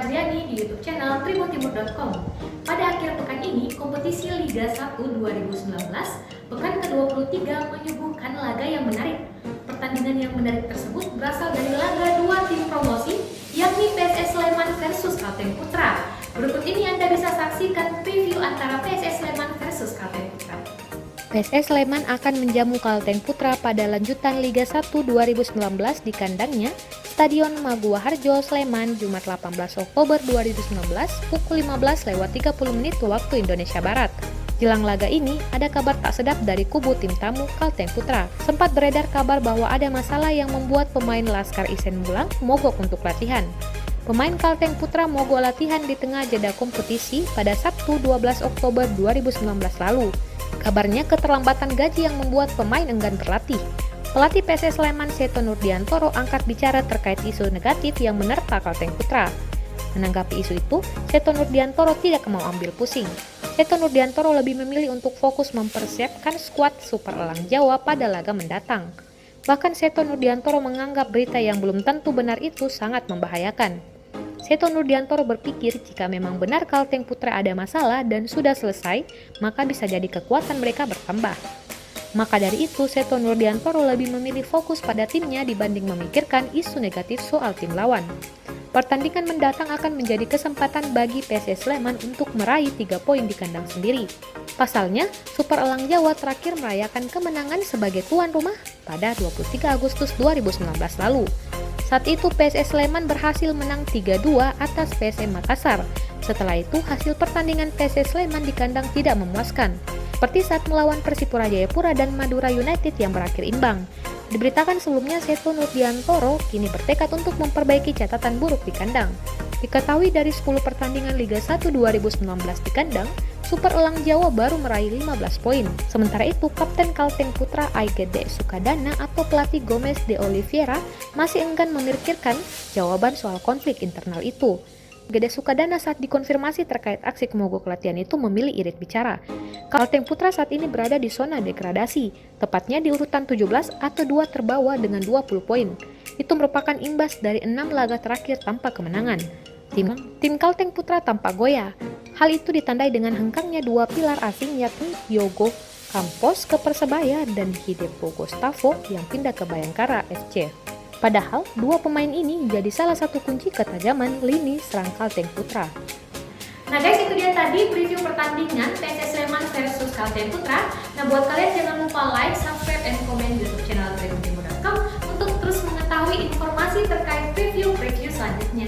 Suharyani di YouTube channel tribuntimur.com. Pada akhir pekan ini, kompetisi Liga 1 2019 pekan ke-23 menyuguhkan laga yang menarik. Pertandingan yang menarik tersebut berasal dari laga dua tim promosi, yakni PSS Sleman versus Kalteng Putra. Berikut ini Anda bisa saksikan preview antara PSS Sleman versus Kalteng Putra. PSS Sleman akan menjamu Kalteng Putra pada lanjutan Liga 1 2019 di kandangnya Stadion Maguwa Harjo, Sleman, Jumat 18 Oktober 2019 pukul 15:30 waktu Indonesia Barat. Jelang laga ini, ada kabar tak sedap dari kubu tim tamu Kalteng Putra. Sempat beredar kabar bahwa ada masalah yang membuat pemain Laskar Isen Mulang mogok untuk latihan. Pemain Kalteng Putra mogok latihan di tengah jeda kompetisi pada Sabtu 12 Oktober 2019 lalu. Kabarnya keterlambatan gaji yang membuat pemain enggan berlatih. Pelatih PSS Sleman Seto Nurdiantoro angkat bicara terkait isu negatif yang menerpa Kalteng Putra. Menanggapi isu itu, Seto Nurdiantoro tidak mau ambil pusing. Seto Nurdiantoro lebih memilih untuk fokus mempersiapkan skuad Super Elang Jawa pada laga mendatang. Bahkan Seto Nurdiantoro menganggap berita yang belum tentu benar itu sangat membahayakan. Seto Nurdiantoro berpikir jika memang benar Kalteng Putra ada masalah dan sudah selesai, maka bisa jadi kekuatan mereka bertambah. Maka dari itu, Seto Nurdiantoro lebih memilih fokus pada timnya dibanding memikirkan isu negatif soal tim lawan. Pertandingan mendatang akan menjadi kesempatan bagi PSS Sleman untuk meraih 3 poin di kandang sendiri. Pasalnya, Super Elang Jawa terakhir merayakan kemenangan sebagai tuan rumah pada 23 Agustus 2019 lalu. Saat itu PSS Sleman berhasil menang 3-2 atas PSM Makassar. Setelah itu hasil pertandingan PSS Sleman di kandang tidak memuaskan, seperti saat melawan Persipura Jayapura dan Madura United yang berakhir imbang. Diberitakan sebelumnya Seto Nurdiantoro kini bertekad untuk memperbaiki catatan buruk di kandang. Diketahui dari 10 pertandingan Liga 1 2019 di kandang, Super Elang Jawa baru meraih 15 poin. Sementara itu, Kapten Kalteng Putra Gede Sukadana atau pelatih Gomez de Oliveira masih enggan memikirkan jawaban soal konflik internal itu. Gede Sukadana saat dikonfirmasi terkait aksi mogok latihan itu memilih irit bicara. Kalteng Putra saat ini berada di zona degradasi, tepatnya di urutan 17 atau 2 terbawah dengan 20 poin. Itu merupakan imbas dari 6 laga terakhir tanpa kemenangan. Tim Kalteng Putra tampak goyah. Hal itu ditandai dengan hengkangnya 2 pilar asing yakni Yogo Campos ke Persebaya dan Hidepo Gustavo yang pindah ke Bayangkara FC. Padahal, 2 pemain ini menjadi salah satu kunci ketajaman lini serang Kalteng Putra. Nah guys, itu dia tadi preview pertandingan PSS Sleman versus Kalteng Putra. Nah buat kalian jangan lupa like, subscribe, dan komen di YouTube channel tribuntimur.com untuk terus mengetahui informasi terkait preview selanjutnya.